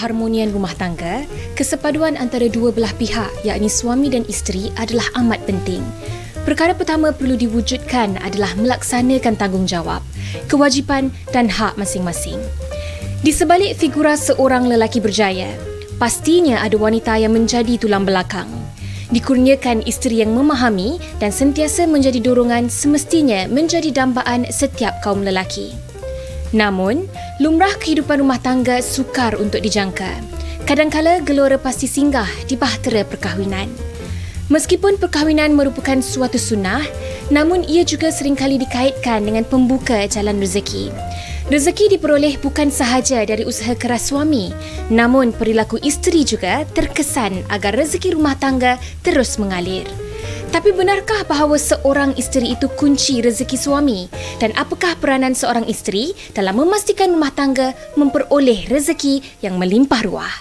keharmonian rumah tangga, kesepaduan antara dua belah pihak, yakni suami dan isteri adalah amat penting. Perkara pertama perlu diwujudkan adalah melaksanakan tanggungjawab, kewajipan dan hak masing-masing. Di sebalik figura seorang lelaki berjaya, pastinya ada wanita yang menjadi tulang belakang. Dikurniakan isteri yang memahami dan sentiasa menjadi dorongan semestinya menjadi dambaan setiap kaum lelaki. Namun, lumrah kehidupan rumah tangga sukar untuk dijangka. Kadangkala gelora pasti singgah di bahtera perkahwinan. Meskipun perkahwinan merupakan suatu sunnah, namun ia juga seringkali dikaitkan dengan pembuka jalan rezeki. Rezeki diperoleh bukan sahaja dari usaha keras suami, namun perilaku isteri juga terkesan agar rezeki rumah tangga terus mengalir. Tapi benarkah bahawa seorang isteri itu kunci rezeki suami? Dan apakah peranan seorang isteri dalam memastikan rumah tangga memperoleh rezeki yang melimpah ruah?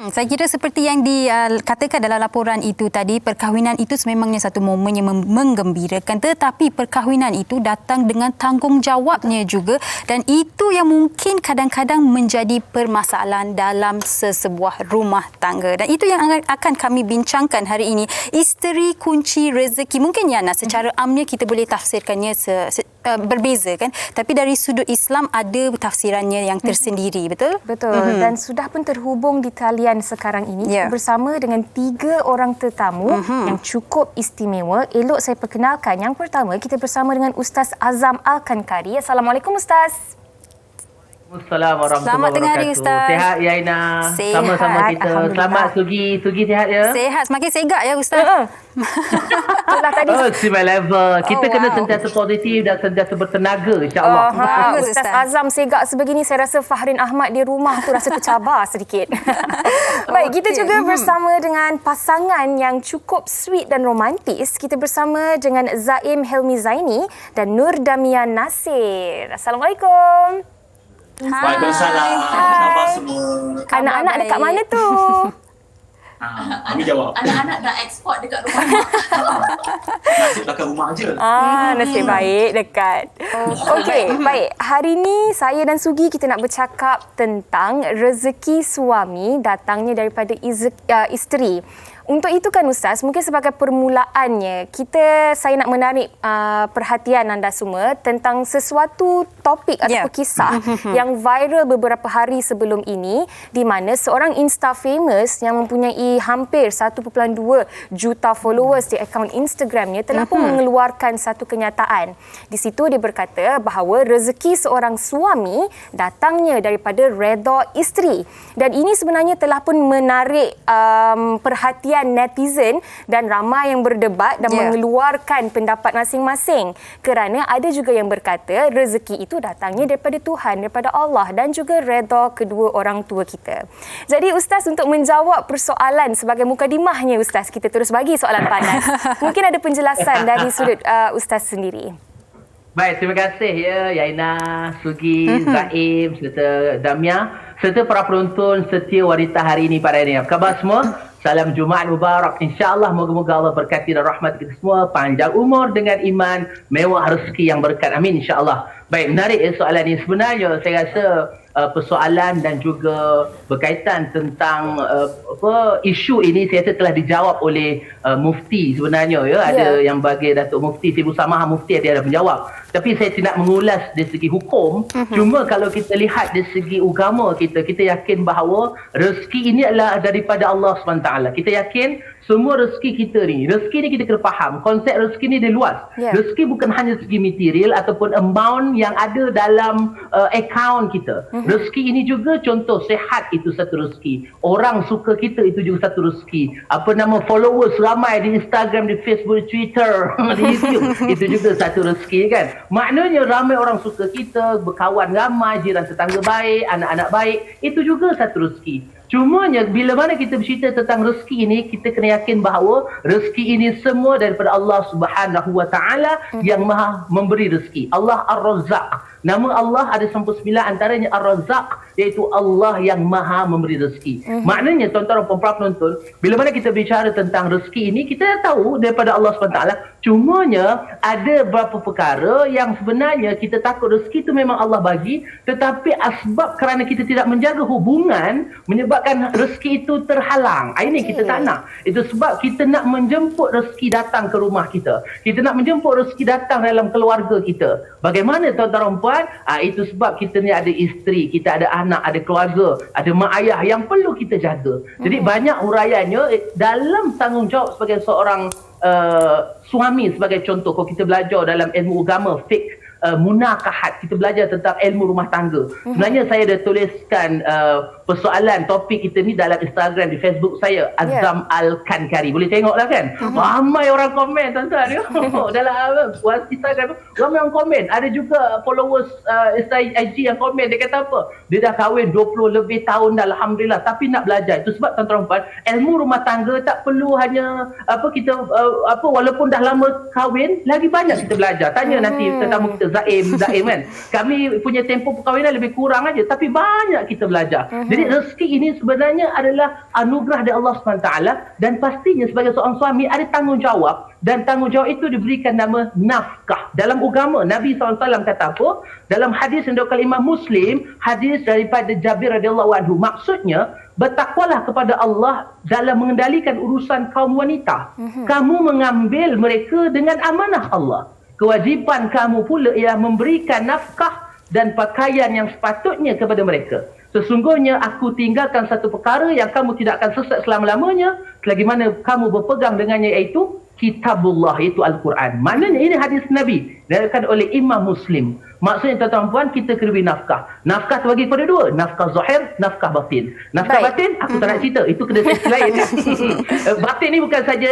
Saya kira seperti yang dikatakan dalam laporan itu tadi, perkahwinan itu sememangnya satu momen yang menggembirakan, tetapi perkahwinan itu datang dengan tanggungjawabnya juga, dan itu yang mungkin kadang-kadang menjadi permasalahan dalam sesebuah rumah tangga. Dan itu yang akan kami bincangkan hari ini. Isteri kunci rezeki. Mungkin Yana, secara amnya kita boleh tafsirkannya berbeza kan, tapi dari sudut Islam ada tafsirannya yang tersendiri, betul? Betul. Dan sudah pun terhubung di talian sekarang ini bersama dengan 3 orang tetamu yang cukup istimewa. Elok saya perkenalkan. Yang pertama, kita bersama dengan Ustaz Azam Al-Kankari. Assalamualaikum Ustaz. Assalamualaikum Selamat tengah hari, Ustaz. Sihat ya Aina? Sihat. Sama-sama kita. Selamat Sugi. Sugi sihat ya? Sehat, semakin segak ya Ustaz. Itulah tadi. Si my level. Kita kena sentiasa positif dan sentiasa bertenaga, insya-Allah. Bagus, Ustaz Ustaz. Azam segak sebegini, saya rasa Fahrin Ahmad di rumah tu rasa tercabar sedikit. Baik, kita juga bersama dengan pasangan yang cukup sweet dan romantis. Kita bersama dengan Zaim Helmi Zaini dan Nur Damian Nasir. Assalamualaikum. Waalaikumsalam. Apa khabar semua? Anak-anak dekat mana tu? Kami jawab. Anak-anak dah ekspor dekat rumah. Nasib belakang rumah je. Nasib baik dekat. Okey, baik. Hari ni saya dan Sugi kita nak bercakap tentang rezeki suami datangnya daripada isteri. Untuk itu kan Ustaz, mungkin sebagai permulaannya, saya nak menarik perhatian anda semua tentang sesuatu topik atau kisah yang viral beberapa hari sebelum ini, di mana seorang Insta famous yang mempunyai hampir 1.2 juta followers di akaun Instagramnya telah pun mengeluarkan satu kenyataan. Di situ dia berkata bahawa rezeki seorang suami datangnya daripada redha isteri. Dan ini sebenarnya telah pun menarik perhatian netizen dan ramai yang berdebat dan mengeluarkan pendapat masing-masing, kerana ada juga yang berkata rezeki itu datangnya daripada Tuhan, daripada Allah dan juga redha kedua orang tua kita. Jadi Ustaz, untuk menjawab persoalan sebagai mukadimahnya Ustaz, kita terus bagi soalan panas. Mungkin ada penjelasan dari sudut Ustaz sendiri. Baik, terima kasih ya Yaina, Sugi, Zaim serta Damia serta para penonton setia wanita hari ini pada ini. Apa khabar semua? Salam Jumaat Mubarak. InsyaAllah moga-moga Allah berkati dan rahmat kita semua. Panjang umur dengan iman, mewah rezeki yang berkat. Amin insyaAllah. Baik, menarik soalan ini. Sebenarnya saya rasa persoalan dan juga berkaitan tentang isu ini saya rasa telah dijawab oleh Mufti sebenarnya ya. Ada yang bagi Datuk Mufti Ibu Samah Mufti dia ada menjawab. Tapi saya tidak mengulas dari segi hukum. Cuma kalau kita lihat dari segi agama kita yakin bahawa rezeki ini adalah daripada Allah SWT. Kita yakin semua rezeki kita ni, rezeki ni kita kena faham, konsep rezeki ni dia luas. Rezeki bukan hanya segi material ataupun amount yang ada dalam akaun kita. Rezeki ini juga contoh sehat itu satu rezeki. Orang suka kita itu juga satu rezeki. Followers ramai di Instagram, di Facebook, di Twitter, di YouTube, itu juga satu rezeki kan. Maknanya ramai orang suka kita, berkawan ramai, jiran tetangga baik, anak-anak baik, itu juga satu rezeki. Cumanya bila mana kita bercerita tentang rezeki ini, kita kena yakin bahawa rezeki ini semua daripada Allah Subhanahu Wa Taala yang Maha memberi rezeki. Allah Ar-Razzaq. Nama Allah ada 99, antaranya Ar-Razzaq, iaitu Allah yang Maha memberi rezeki. Maknanya tuan-tuan dan puan-puan penonton, bila mana kita bicara tentang rezeki ini, kita dah tahu daripada Allah SWT. Cumanya ada beberapa perkara yang sebenarnya kita takut rezeki itu memang Allah bagi, tetapi asbab kerana kita tidak menjaga hubungan menyebabkan rezeki itu terhalang. Ini kita tak nak. Itu sebab kita nak menjemput rezeki datang ke rumah kita. Kita nak menjemput rezeki datang dalam keluarga kita. Bagaimana tuan-tuan dan puan? Itu sebab kita ni ada isteri, kita ada anak, ada keluarga, ada mak ayah yang perlu kita jaga. Jadi banyak huraiannya dalam tanggungjawab sebagai seorang suami, sebagai contoh kalau kita belajar dalam ilmu agama, fiqh, munakahat, kita belajar tentang ilmu rumah tangga. Sebenarnya saya dah tuliskan persoalan topik kita ni dalam Instagram, di Facebook saya, Azam Al-Kankari. Boleh tengoklah kan. Ramai orang komen tuan-tuan. Dalam Instagram ramai orang komen. Ada juga followers IG yang komen. Dia kata apa? Dia dah kahwin 20 lebih tahun dah, alhamdulillah, tapi nak belajar. Itu sebab tuan-tuan, ilmu rumah tangga tak perlu hanya walaupun dah lama kahwin, lagi banyak kita belajar. Tanya nanti tetamu kita Zaim kan. Kami punya tempoh perkahwinan lebih kurang aja, tapi banyak kita belajar. Jadi rezeki ini sebenarnya adalah anugerah dari Allah SWT, dan pastinya sebagai seorang suami ada tanggungjawab, dan tanggungjawab itu diberikan nama nafkah. Dalam agama Nabi SAW kata apa? Dalam hadis yang diriwayatkan Imam Muslim, hadis daripada Jabir radhiyallahu anhu, maksudnya bertakwalah kepada Allah dalam mengendalikan urusan kaum wanita. Kamu mengambil mereka dengan amanah Allah. Kewajipan kamu pula ialah memberikan nafkah dan pakaian yang sepatutnya kepada mereka. Sesungguhnya aku tinggalkan satu perkara yang kamu tidak akan sesat selama-lamanya selagi mana kamu berpegang dengannya, iaitu kitabullah, iaitu Al-Quran. Maknanya ini hadis Nabi diriwayatkan oleh Imam Muslim. Maksudnya tuan-tuan puan, kita kena beri nafkah. Nafkah terbagi kepada dua, nafkah zahir, nafkah batin. Nafkah batin aku tak nak cerita, itu kena sesi lain. Batin ni bukan saja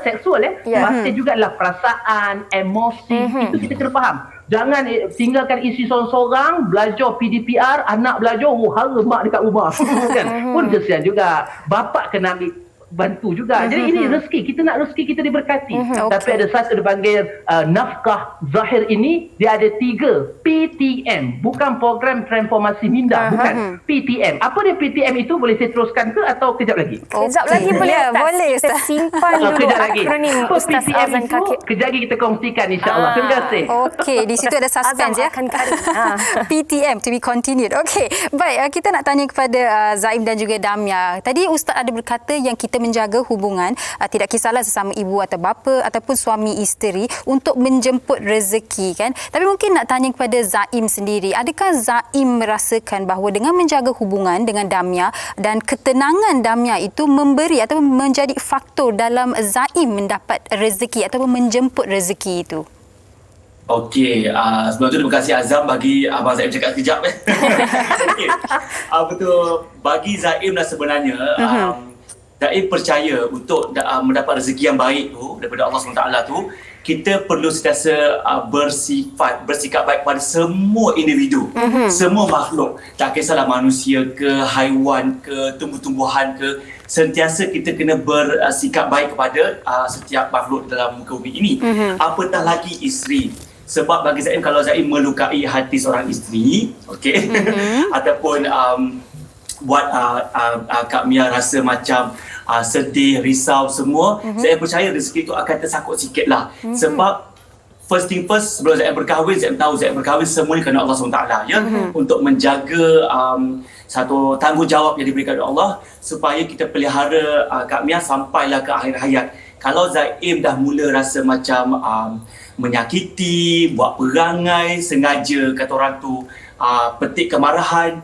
seksual Batin juga adalah perasaan, emosi, itu kita kena faham. Jangan tinggalkan isi seorang-seorang, belajar PDPR, anak belajar, hara mak dekat rumah. Kan? Pun kesian juga. Bapak kena ambil bantu juga. Jadi ini rezeki, kita nak rezeki kita diberkati. Tapi ada satu dipanggil nafkah zahir ini, dia ada 3 PTM, bukan program transformasi minda, bukan PTM. Apa dia PTM itu? Boleh saya teruskan ke atau kejap lagi? Kejap lagi boleh, boleh Ustaz. Kita simpan dulu akronim Ustaz PTM Azan itu Kaki. kejap lagi kita kongsikan, insya-Allah. Terima kasih. Okey, di situ ada suspense ya. PTM to be continued. Okey, baik, kita nak tanya kepada Zaim dan juga Damia. Tadi Ustaz ada berkata yang kita menjaga hubungan, tidak kisahlah sesama ibu atau bapa ataupun suami isteri, untuk menjemput rezeki kan. Tapi mungkin nak tanya kepada Zaim sendiri, adakah Zaim merasakan bahawa dengan menjaga hubungan dengan Damia dan ketenangan Damia itu memberi atau menjadi faktor dalam Zaim mendapat rezeki ataupun menjemput rezeki itu? Okey, sebelum tu terima kasih Azam bagi Abang Zaim cakap sekejap. Okey, betul, bagi Zaim lah sebenarnya, Zaim percaya untuk mendapat rezeki yang baik tu daripada Allah SWT tu, kita perlu sentiasa bersikap baik pada semua individu, semua makhluk. Tak kisahlah manusia ke, haiwan ke, tumbuh-tumbuhan ke, sentiasa kita kena bersikap baik kepada setiap makhluk dalam muka bumi ini. Apatah lagi isteri. Sebab bagi Zaim, kalau Zaim melukai hati seorang isteri, okey, ataupun buat Kak Mia rasa macam sedih, risau semua, saya percaya rezeki itu akan tersangkut sikit lah. Sebab first thing first, sebelum saya berkahwin, saya tahu saya berkahwin semuanya kerana Allah SWT ya, untuk menjaga satu tanggungjawab yang diberikan oleh Allah supaya kita pelihara Kak Mia sampailah ke akhir hayat. Kalau Zaim dah mula rasa macam menyakiti, buat perangai sengaja, kata orang tu, petik kemarahan,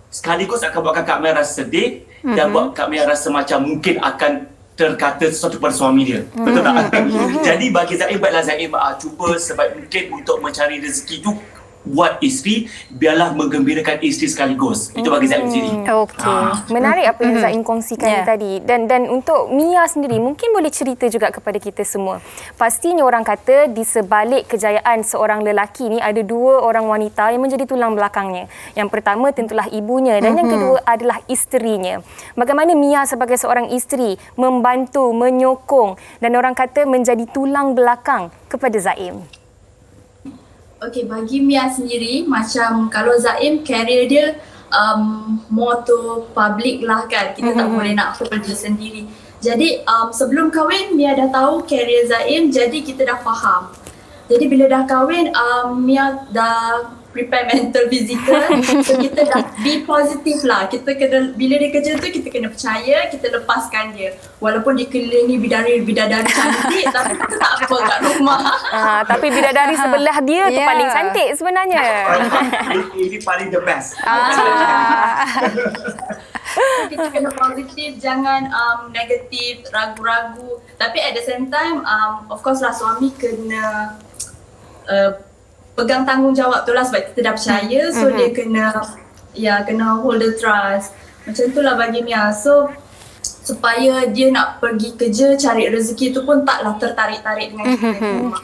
sekaligus akan buatkan Kak Mia rasa sedih dan buat Kak Mia rasa macam mungkin akan terkata sesuatu pada suami dia. Betul tak? Jadi bagi Zaim, baiklah Zaim cuba sebaik mungkin untuk mencari rezeki tu buat isteri, biarlah menggembirakan isteri sekaligus. Itu bagi Zaim sendiri. Okey. Menarik apa yang Zaim kongsikan tadi. Dan untuk Mia sendiri, mungkin boleh cerita juga kepada kita semua. Pastinya orang kata di sebalik kejayaan seorang lelaki ni ada dua orang wanita yang menjadi tulang belakangnya. Yang pertama tentulah ibunya dan yang kedua adalah isterinya. Bagaimana Mia sebagai seorang isteri membantu, menyokong dan orang kata menjadi tulang belakang kepada Zaim? Okey, bagi Mia sendiri, macam kalau Zaim career dia more to public lah kan. Kita tak boleh nak kerja sendiri. Jadi sebelum kahwin, Mia dah tahu career Zaim, jadi kita dah faham. Jadi bila dah kahwin, Mia dah prepare mental, physical. So kita dah be positif lah. Kita kena, bila dia kerja tu kita kena percaya, kita lepaskan dia. Walaupun dikelilingi bidadari cantik, tapi kita tak apa kat rumah. Tapi bidadari sebelah dia tu paling cantik sebenarnya. Ini paling the best. Kita kena positif, jangan negatif, ragu-ragu. Tapi at the same time, of course lah suami kena pegang tanggungjawab tu lah sebab kita dah percaya. So dia kena hold the trust. Macam tu lah bagi Mia. So supaya dia nak pergi kerja cari rezeki tu pun taklah tertarik-tarik dengan kita di rumah.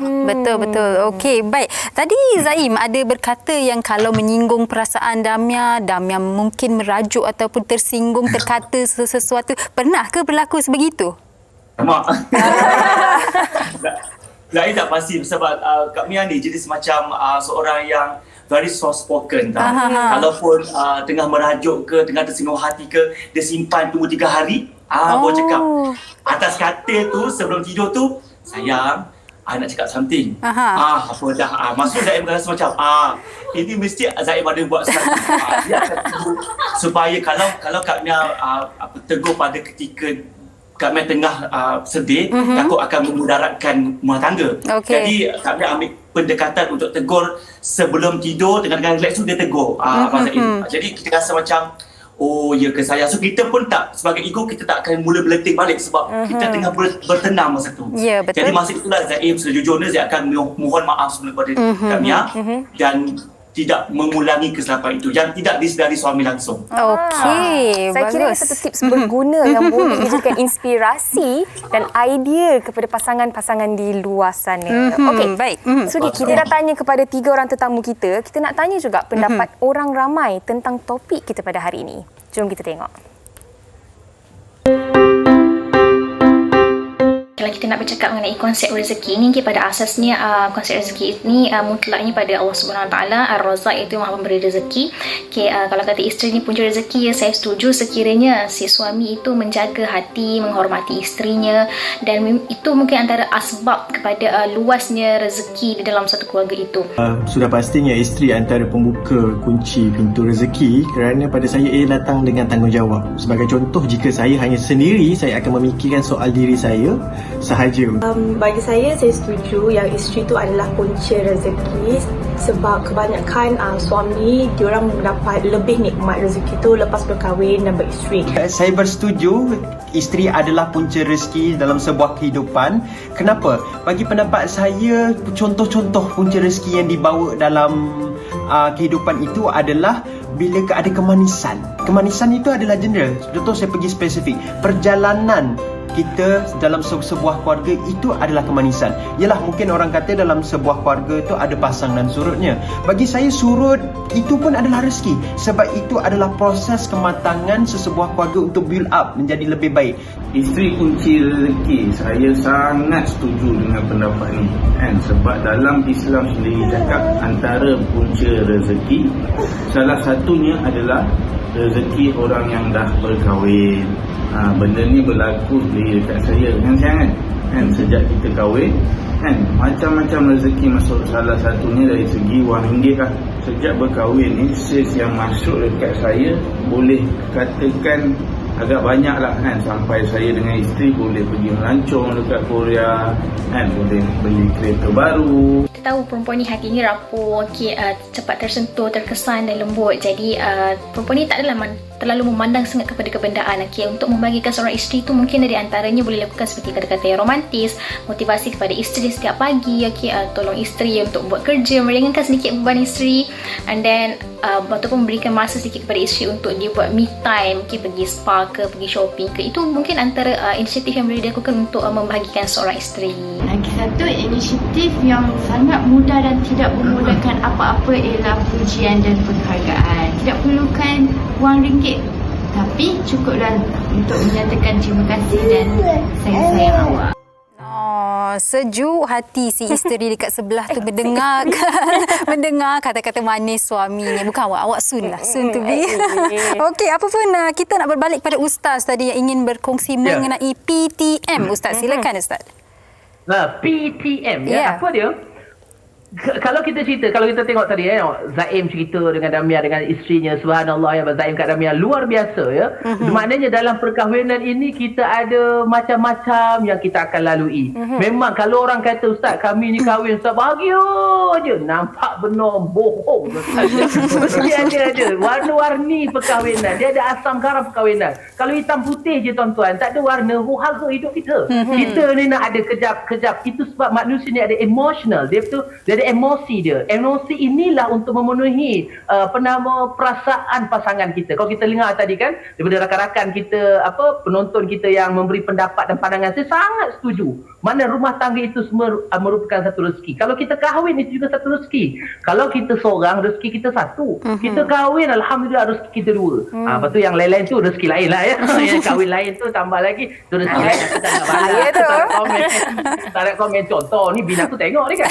Betul. Okey, baik. Tadi Zaim ada berkata yang kalau menyinggung perasaan Damia mungkin merajuk ataupun tersinggung, terkata sesuatu. Pernah ke berlaku sebegitu? Mak. Zaim tak pasti sebab Kak Mia ni jadi semacam seorang yang very soft spoken tau. Kalaupun tengah merajuk ke, tengah tersinggung hati ke, dia simpan tunggu 3 hari. Baru cakap. Atas katil tu sebelum tidur tu, sayang, nak cakap something. Apa dah. Maksud Zaim rasa macam, ini mesti Zaim ada buat sesuatu. Dia akan tegur supaya kalau Kak Mia tegur pada ketika Kak Mia tengah sedih, takut akan memudaratkan rumah tangga. Jadi Kak Mia ambil pendekatan untuk tegur sebelum tidur, dengan relax tu dia tegur Abang Zaim. Jadi kita rasa macam, oh ya ke sayang. So kita pun tak, sebagai ego kita tak akan mula berleting balik sebab kita tengah bertenang masa tu. Ya, betul. Jadi masa itulah Zaim sejujurnya saya akan mohon maaf semula kepada Kak Mia dan tidak mengulangi kesilapan itu yang tidak disedari suami langsung. Okey, Saya kira ini satu tips berguna yang boleh dijadikan inspirasi dan idea kepada pasangan-pasangan di luar sana. Okey, baik. Sugi, kita dah tanya kepada 3 orang tetamu kita. Kita nak tanya juga pendapat orang ramai tentang topik kita pada hari ini. Jom kita tengok. Kalau kita nak bercakap mengenai konsep rezeki ni, pada asasnya konsep rezeki ini mutlaknya pada Allah Subhanahu Wa Taala. Ar-Razzaq itu Maha Pemberi rezeki. Kalau kata isteri ni punca rezeki, saya setuju sekiranya si suami itu menjaga hati, menghormati isterinya, dan itu mungkin antara asbab kepada luasnya rezeki di dalam satu keluarga itu. Sudah pastinya isteri antara pembuka kunci pintu rezeki kerana pada saya ia datang dengan tanggungjawab. Sebagai contoh, jika saya hanya sendiri, saya akan memikirkan soal diri saya sahaja. Bagi saya setuju yang isteri itu adalah punca rezeki sebab kebanyakan suami diorang mendapat lebih nikmat rezeki itu lepas berkahwin dan beristeri. Saya bersetuju isteri adalah punca rezeki dalam sebuah kehidupan. Kenapa? Bagi pendapat saya, contoh-contoh punca rezeki yang dibawa dalam kehidupan itu adalah bila ada kemanisan. Kemanisan itu adalah general. Contoh saya pergi spesifik. Perjalanan kita dalam sebuah keluarga itu adalah kemanisan. Yalah, mungkin orang kata dalam sebuah keluarga itu ada pasang dan surutnya. Bagi saya surut itu pun adalah rezeki sebab itu adalah proses kematangan sesebuah keluarga untuk build up menjadi lebih baik. Isteri kunci rezeki, saya sangat setuju dengan pendapat ni kan? Sebab dalam Islam sendiri cakap antara punca rezeki salah satunya adalah rezeki orang yang dah berkahwin. Benda ni berlaku dekat saya dengan saya kan, sejak kita kahwin kan, macam-macam rezeki masuk. Salah satunya dari segi wang ringgit lah. Sejak berkahwin ni, sis yang masuk dekat saya boleh katakan agak banyak lah kan, sampai saya dengan isteri boleh pergi melancong dekat Korea kan, boleh beli kereta baru. Kita tahu perempuan ni hati ni rapuh, cepat tersentuh, terkesan dan lembut. Jadi perempuan ni tak adalah terlalu memandang sangat kepada kebendaan. Untuk membahagikan seorang isteri tu mungkin dari antaranya boleh lakukan seperti kata-kata yang romantis, motivasi kepada isteri setiap pagi, tolong isteri untuk buat kerja, meringankan sedikit beban isteri, and then ataupun memberikan masa sedikit kepada isteri untuk dia buat me time, pergi spa ke, pergi shopping ke. Itu mungkin antara inisiatif yang boleh dilakukan untuk membahagikan seorang isteri. Lagi satu inisiatif yang sangat mudah dan tidak memudahkan apa-apa ialah pujian dan penghargaan. Tidak perlukan wang ringgit, tapi cukuplah untuk menyatakan terima kasih dan sayang awak. Sejuk hati si isteri dekat sebelah tu mendengar kata-kata manis suaminya. Bukan awak soon lah, soon to be. Okey, apa pun kita nak berbalik pada Ustaz tadi yang ingin berkongsi mengenai PTM. Ustaz, silakan Ustaz. PTM, apa dia? Kalau kita tengok tadi Zaim cerita dengan Damia, dengan isterinya, subhanallah ya, Zaim kat Damia luar biasa ya. Maknanya dalam perkahwinan ini kita ada macam-macam yang kita akan lalui. Memang kalau orang kata Ustaz kami ni kahwin Ustaz bahagia je, nampak benar bohong Ustaz. Dia ada warna-warni perkahwinan, dia ada asam garam perkahwinan. Kalau hitam putih je tuan-tuan, tak ada warna harga hidup kita. Kita ni nak ada kejap-kejap. Itu sebab manusia ni ada emotional, dia ada emosi dia. Emosi inilah untuk memenuhi perasaan pasangan kita. Kalau kita dengar tadi kan daripada rakan-rakan kita, penonton kita yang memberi pendapat dan pandangan, saya sangat setuju. Mana rumah tangga itu semua merupakan satu rezeki. Kalau kita kahwin itu juga satu rezeki. Kalau kita seorang, rezeki kita satu. Kita kahwin, alhamdulillah rezeki kita dua. Lepas tu yang lain-lain tu rezeki lain lah ya. Yang kahwin lain tu tambah lagi tu rezeki lain. Tak nak komen contoh ni bina aku tengok ni kan.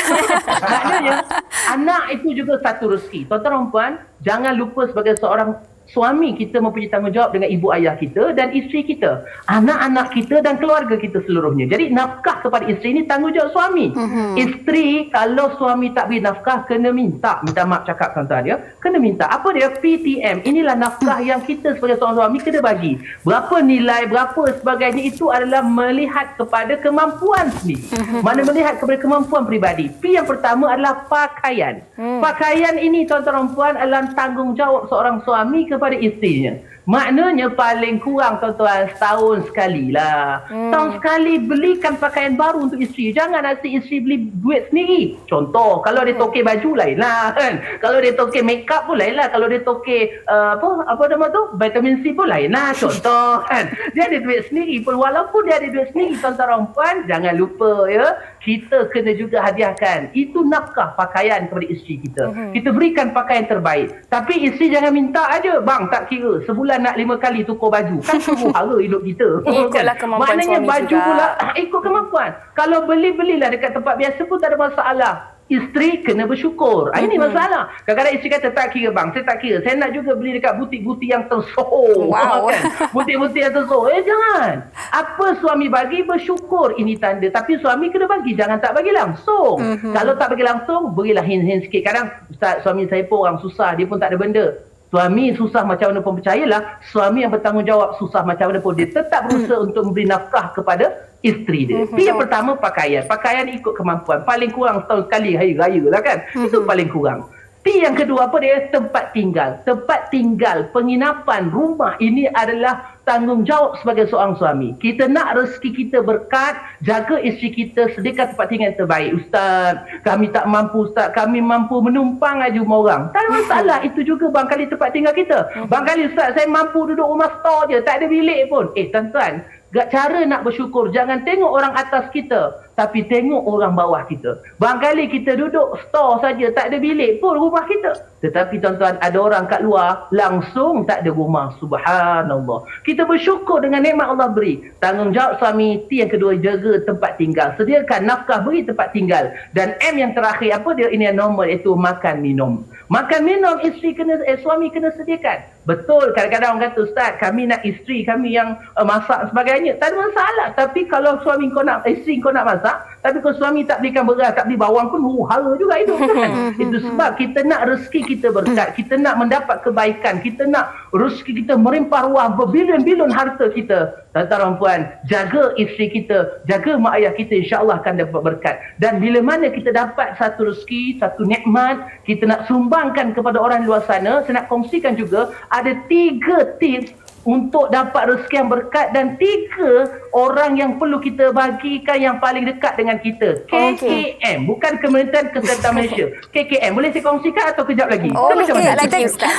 Maknanya anak itu juga satu rezeki. Tuan-tuan puan, jangan lupa sebagai seorang suami kita mempunyai tanggungjawab dengan ibu ayah kita dan isteri kita, anak-anak kita dan keluarga kita seluruhnya. Jadi nafkah kepada isteri ini tanggungjawab suami. Isteri kalau suami tak beri nafkah kena minta maaf cakap tuan-tuan ya, kena minta. Apa dia? PTM. Inilah nafkah yang kita sebagai seorang suami kena bagi. Berapa nilai, berapa sebagainya, itu adalah melihat kepada kemampuan sendiri. Mana melihat kepada kemampuan peribadi. P yang pertama adalah pakaian. Pakaian ini tuan-tuan puan adalah tanggungjawab seorang suami kepada isterinya. Maknanya paling kurang tuan-tuan setahun sekali lah. Setahun sekali belikan pakaian baru untuk isteri. Jangan nasi isteri beli duit sendiri. Contoh, kalau dia tokek baju lain lah kan. Kalau dia tokek make up pun lain lah. Kalau dia tokek apa nama tu, vitamin C pun lain lah. Contoh kan. Dia ada duit sendiri pun. Walaupun dia ada duit sendiri tuan-tuan puan, jangan lupa ya, kita kena juga hadiahkan. Itu nafkah pakaian kepada isteri kita. Kita berikan pakaian terbaik. Tapi isteri jangan minta aja. Bang, tak kira sebulan nak 5 kali tukar baju. Kan semua hara hidup kita. Ikutlah kemampuan maknanya suami baju juga. pula ikut kemampuan. Kalau belilah dekat tempat biasa pun tak ada masalah. Isteri kena bersyukur. Ini masalah. Kadang-kadang isteri kata tak kira bang, saya tak kira. Saya nak juga beli dekat butik-butik yang tersohor. Kan? Butik-butik yang tersohor. Jangan. Apa suami bagi, bersyukur. Ini tanda. Tapi suami kena bagi. Jangan tak bagi langsung. Kalau tak bagi langsung, berilah hint-hint sikit. Kadang Ustaz, suami saya pun orang susah. Dia pun tak ada benda. Suami susah macam mana pun, percayalah, suami yang bertanggungjawab susah macam mana pun, dia tetap berusaha untuk memberi nafkah kepada isteri dia. Yang pertama pakaian. Pakaian ikut kemampuan. Paling kurang setahun sekali hari raya lah kan. Itu paling kurang. P yang kedua apa dia? Tempat tinggal. Tempat tinggal, penginapan, rumah, ini adalah tanggungjawab sebagai seorang suami. Kita nak rezeki kita berkat, jaga isteri kita, sediakan tempat tinggal yang terbaik. Ustaz, kami tak mampu Ustaz, kami mampu menumpang aja rumah orang. Tak ada masalah, itu juga barangkali tempat tinggal kita. Barangkali Ustaz, saya mampu duduk rumah store je, tak ada bilik pun. Tuan-tuan, cara nak bersyukur, jangan tengok orang atas kita, tapi tengok orang bawah kita. Barangkali kita duduk store saja, tak ada bilik pun rumah kita. Tetapi tuan-tuan, ada orang kat luar langsung tak ada rumah. Subhanallah. Kita bersyukur dengan nikmat Allah beri. Tanggungjawab suami. T yang kedua, jaga tempat tinggal. Sediakan nafkah, beri tempat tinggal. Dan M yang terakhir, apa dia? Ini yang normal, iaitu makan minum. Makan minum isteri suami kena sediakan. Betul, kadang-kadang orang kata, Ustaz, kami nak isteri kami yang masak sebagainya. Tak ada masalah. Tapi kalau suami kau nak, isteri kau nak masak, tapi kalau suami tak belikan beras, tak beli bawang pun, hara juga hidup kan. Itu sebab kita nak rezeki kita berkat, kita nak mendapat kebaikan, kita nak rezeki kita melimpah ruah berbilion-bilion harta kita. Tuan-tuan puan, jaga isteri kita, jaga mak ayah kita, insya-Allah akan dapat berkat. Dan bila mana kita dapat satu rezeki, satu nikmat, kita nak sumbangkan kepada orang luar sana, saya nak kongsikan juga ada 3 tips untuk dapat rezeki yang berkat dan 3 orang yang perlu kita bagikan yang paling dekat dengan kita. KKM, bukan Kementerian Kesihatan Malaysia. KKM, boleh saya kongsikan atau kejap lagi? Kejap lagi Ustaz.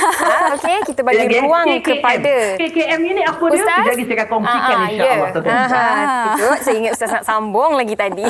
Okey, kita bagi ruang kepada KKM ini apa dia? Kejap lagi saya akan kongsikan insya-Allah. Itu saya ingat Ustaz nak sambung lagi tadi.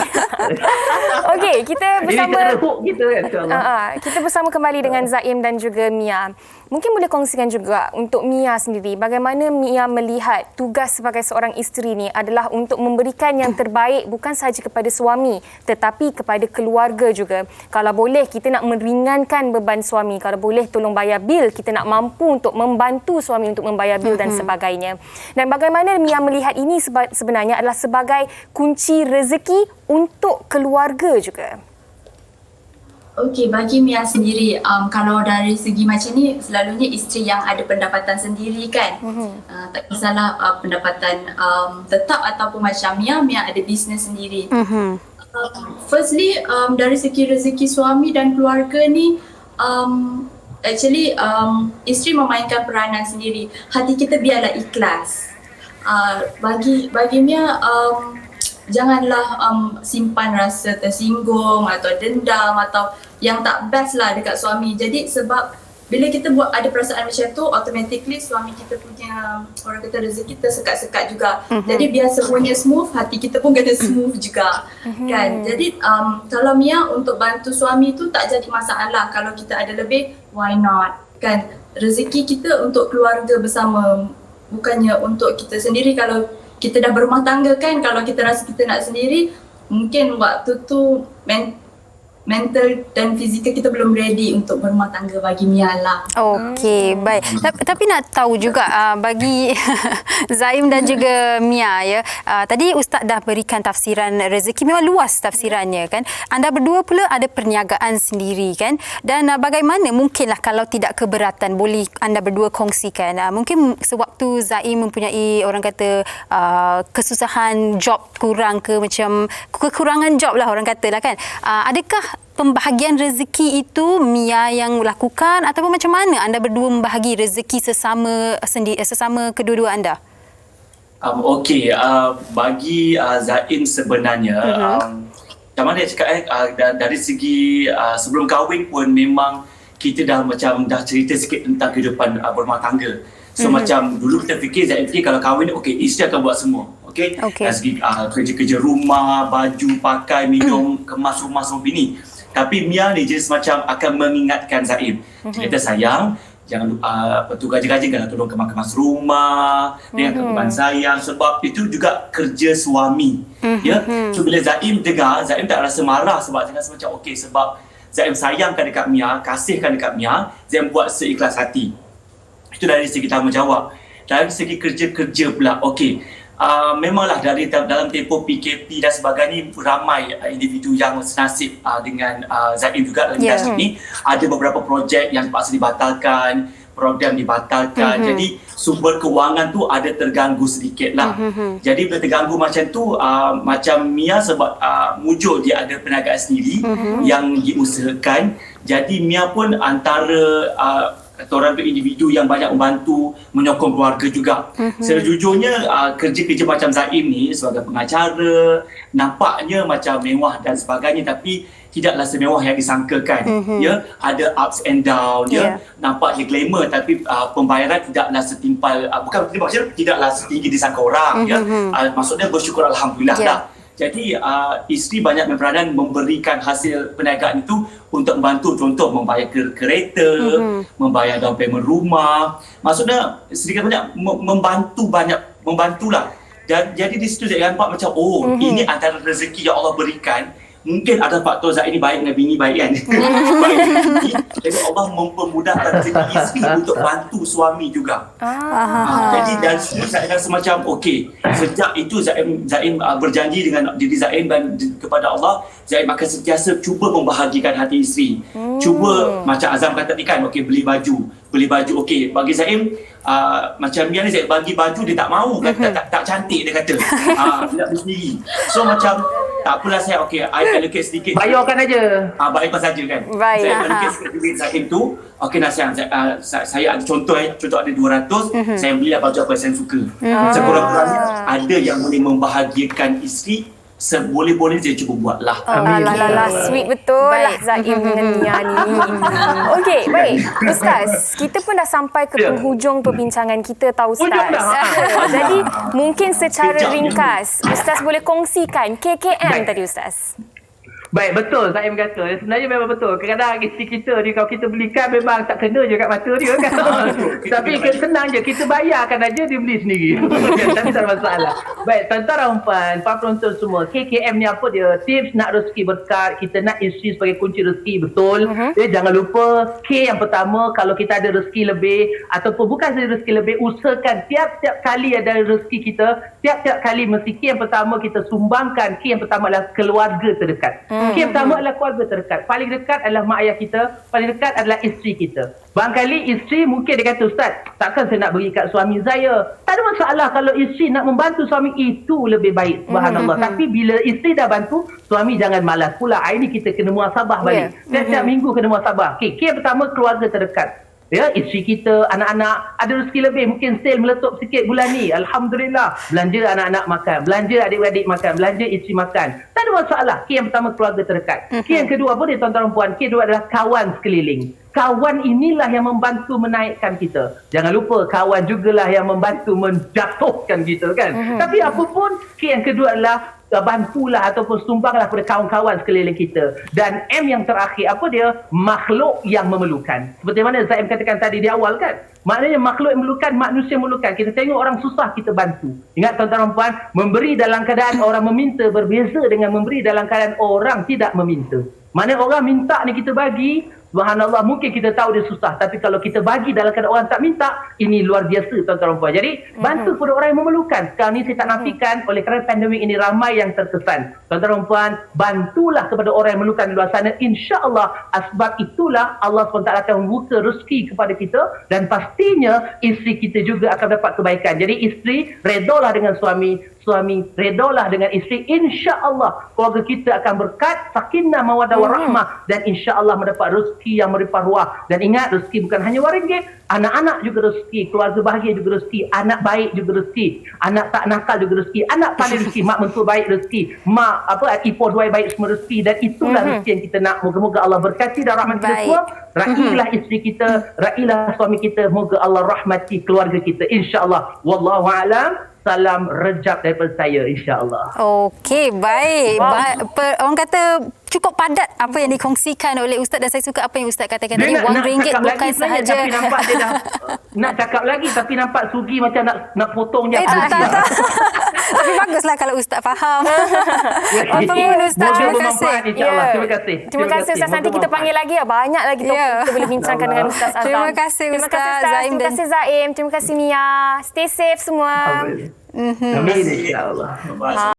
Okey, kita bersama kita kan insya-Allah. Kita bersama kembali dengan Zaim dan juga Mia. Mungkin boleh kongsikan juga untuk Mia sendiri, bagaimana Mia melihat tugas sebagai seorang isteri ni adalah untuk memberikan yang terbaik bukan sahaja kepada suami tetapi kepada keluarga juga. Kalau boleh kita nak meringankan beban suami, kalau boleh tolong bayar bil, kita nak mampu untuk membantu suami untuk membayar bil dan sebagainya. Dan bagaimana Mia melihat ini sebenarnya adalah sebagai kunci rezeki untuk keluarga juga. Okey, bagi Mia sendiri, kalau dari segi macam ni, selalunya isteri yang ada pendapatan sendiri kan. Tak kisahlah pendapatan tetap ataupun macam Mia ada bisnes sendiri. Firstly, dari segi rezeki suami dan keluarga ni, actually isteri memainkan peranan sendiri. Hati kita biarlah ikhlas. Bagi Mia, janganlah simpan rasa tersinggung atau dendam atau yang tak best lah dekat suami. Jadi sebab bila kita buat ada perasaan macam tu, automatically suami kita punya, orang kata, rezeki kita sekat-sekat juga. Jadi biar semuanya smooth, hati kita pun kena smooth juga. Kan? Jadi kalau Mia untuk bantu suami tu tak jadi masalah. Kalau kita ada lebih, why not? Kan? Rezeki kita untuk keluarga bersama, bukannya untuk kita sendiri. Kalau kita dah berumah tangga kan, kalau kita rasa kita nak sendiri, mungkin waktu tu mental dan fizikal kita belum ready untuk berumah tangga bagi Mia lah. Okey, baik. Tapi nak tahu juga bagi Zaim dan juga Mia ya. Tadi Ustaz dah berikan tafsiran rezeki, memang luas tafsirannya kan. Anda berdua pula ada perniagaan sendiri kan. Dan bagaimana mungkinlah kalau tidak keberatan, boleh anda berdua kongsikan. Mungkin sewaktu Zaim mempunyai, orang kata, kesusahan job kurang ke, macam kekurangan job lah orang katalah kan. Adakah pembahagian rezeki itu Mia yang lakukan ataupun macam mana anda berdua membahagi rezeki sesama kedua-dua anda? Okey, bagi Zaim sebenarnya macam mana cakap dari segi sebelum kahwin pun memang kita dah cerita sikit tentang kehidupan berumah tangga. So macam dulu kita fikir, Zaim fikir kalau kahwin okey, isteri akan buat semua. Okey. Dari segi kerja-kerja rumah, baju, pakai, minum, kemas rumah semua bini. Tapi Mia ni jenis macam akan mengingatkan Zaim. Dia kata, sayang, jangan lupa rajin-rajin kan tolong kemas rumah, dengan kebeban sayang, sebab itu juga kerja suami. Ya. So bila Zaim dengar, Zaim tak rasa marah sebab dia rasa macam okey, sebab Zaim sayangkan dekat Mia, kasihkan dekat Mia, Zaim buat seikhlas hati. Itu dari segi tanggungjawab. Dari segi kerja-kerja pula, okey. Memanglah dari dalam tempoh PKP dan sebagainya, ramai individu yang senasib dengan Zaim juga dalam industri ni. Ada beberapa projek yang terpaksa dibatalkan, program dibatalkan. Jadi sumber kewangan tu ada terganggu sedikit lah. Jadi bila terganggu macam tu, macam Mia sebab mujur dia ada perniagaan sendiri yang diusahakan. Jadi Mia pun antara orang tu individu yang banyak membantu menyokong keluarga juga. Sejujurnya kerja-kerja macam Zaim ni sebagai pengacara nampaknya macam mewah dan sebagainya, tapi tidaklah semewah yang disangkakan. Ya, ada ups and down, ya. Nampaknya glamour tapi pembayaran tidaklah setimpal, bukan maksudnya tidaklah setinggi disangka orang, ya. Maksudnya bersyukur alhamdulillah dah. Jadi isteri banyak berperanan memberikan hasil perniagaan itu untuk membantu, contoh membayar kereta, membayar down payment rumah. Maksudnya sedikit banyak membantulah. Jadi di situ saya nampak macam ini antara rezeki yang Allah berikan mungkin ada faktor Zaim ni baik dengan bini baik kan. Baik dengan bini, jadi Allah mempermudahkan rezeki isteri untuk bantu suami juga. Jadi dan semacam okey, sejak itu Zaim berjanji dengan diri Zaim dan kepada Allah, Zaim akan sentiasa cuba membahagikan hati isteri. Cuba macam Azam kata tadi kan, okey beli baju okey. Bagi Zaim macam Mia ni, Zaim bagi baju dia tak mahu, kata tak cantik dia kata. Dia nak beli sendiri. So macam tak apalah saya, okey, I allocate sedikit. Bayarkan aja. Bayarkan saja kan. Baik. Saya allocate sedikit duit Zaim tu. Okey nak saya ada contoh ada 200, saya belilah baju apa yang saya suka. Sekurang-kurangnya ada yang boleh membahagiakan isteri, seboleh-boleh dia cuba buatlah. Sweet betul lah Zaim dengan Mia ni. Okey, baik. Ustaz, kita pun dah sampai ke penghujung perbincangan kita tahu Ustaz. Jadi, mungkin secara ringkas, Ustaz boleh kongsikan KKM tadi Ustaz. Baik, betul Zaim kata. Sebenarnya memang betul. Kadang-kadang isteri kita ni kalau kita belikan memang tak kena je kat mata dia kan. Tapi senang je. Kita bayarkan aja, dia beli sendiri. Tapi tak ada masalah. Baik, tuan-tuan dan puan, para penonton semua. KKM ni apa dia? Tips nak rezeki berkat. Kita nak isteri sebagai kunci rezeki, betul. Jangan lupa K yang pertama, kalau kita ada rezeki lebih ataupun bukan saja rezeki lebih, usahakan tiap-tiap kali ada rezeki kita, tiap-tiap kali mesti K yang pertama kita sumbangkan. K yang pertama adalah keluarga terdekat. Yang pertama adalah keluarga terdekat. Paling dekat adalah mak ayah kita. Paling dekat adalah isteri kita. Barangkali isteri mungkin dia kata, Ustaz, takkan saya nak beri kat suami saya. Tak ada masalah kalau isteri nak membantu suami, itu lebih baik. Subhanallah. Tapi bila isteri dah bantu, suami jangan malas pula. Ini kita kena muasabah balik. Setiap minggu kena muasabah. Okey, yang pertama keluarga terdekat. Ya, isteri kita, anak-anak ada rezeki lebih, mungkin sale meletup sikit bulan ni, alhamdulillah, belanja anak-anak makan, belanja adik-adik makan, belanja isteri makan, tak ada masalah. Yang pertama keluarga terdekat. Yang kedua apa dia tuan-tuan dan puan? Kedua adalah kawan sekeliling. Kawan inilah yang membantu menaikkan kita. Jangan lupa kawan jugalah yang membantu menjatuhkan kita kan. Tapi apapun, yang kedua adalah bantulah ataupun sumbanglah kepada kawan-kawan sekeliling kita. Dan M yang terakhir apa dia? Makhluk yang memerlukan. Seperti mana Zaim katakan tadi di awal kan? Maknanya makhluk yang memerlukan, manusia yang memerlukan. Kita tengok orang susah, kita bantu. Ingat tuan-tuan dan puan, memberi dalam keadaan orang meminta berbeza dengan memberi dalam keadaan orang tidak meminta. Maknanya orang minta ni kita bagi, subhanallah, mungkin kita tahu dia susah, tapi kalau kita bagi dalam keadaan orang tak minta, ini luar biasa tuan-tuan dan puan. Jadi bantu kepada orang yang memerlukan. Sekarang ni saya tak nafikan, oleh kerana pandemik ini ramai yang terkesan. Tuan-tuan dan puan, bantulah kepada orang yang memerlukan di luar sana. InsyaAllah, asbab itulah Allah SWT akan membuka rezeki kepada kita, dan pastinya isteri kita juga akan dapat kebaikan. Jadi isteri redolah dengan suami, suami redolah dengan isteri, insya-Allah keluarga kita akan berkat, sakinah, mawaddah warahmah, dan insya-Allah mendapat rezeki yang melimpah ruah. Dan ingat, rezeki bukan hanya wang ringgit, anak-anak juga rezeki, keluarga bahagia juga rezeki, anak baik juga rezeki, anak tak nakal juga rezeki, anak pandai rezeki, mak mentua baik rezeki, mak ipo dua baik semua rezeki. Dan itulah rezeki yang kita nak. Moga-moga Allah berkati dan rahmat kita semua. Railah isteri kita, railah suami kita, moga Allah rahmati keluarga kita, insya-Allah. Wallahu a'lam. Salam rejab daripada saya, insya-Allah. Okey, baik. Orang kata cukup padat apa yang dikongsikan oleh Ustaz, dan saya suka apa yang Ustaz katakan tadi. Wang ringgit bukan sahaja. Tapi nampak dia dah nak cakap lagi, tapi nampak Sugi macam nak potongnya. Tak. Tapi baguslah kalau Ustaz faham. Apa pun Ustaz, terima kasih. Terima kasih. Terima kasih Ustaz. Nanti kita panggil lagi. Banyak lagi topik kita boleh bincangkan dengan Ustaz Azam. Terima kasih Ustaz Zaim. Terima kasih Zaim. Terima kasih Mia. Stay safe semua. Amin, insya-Allah.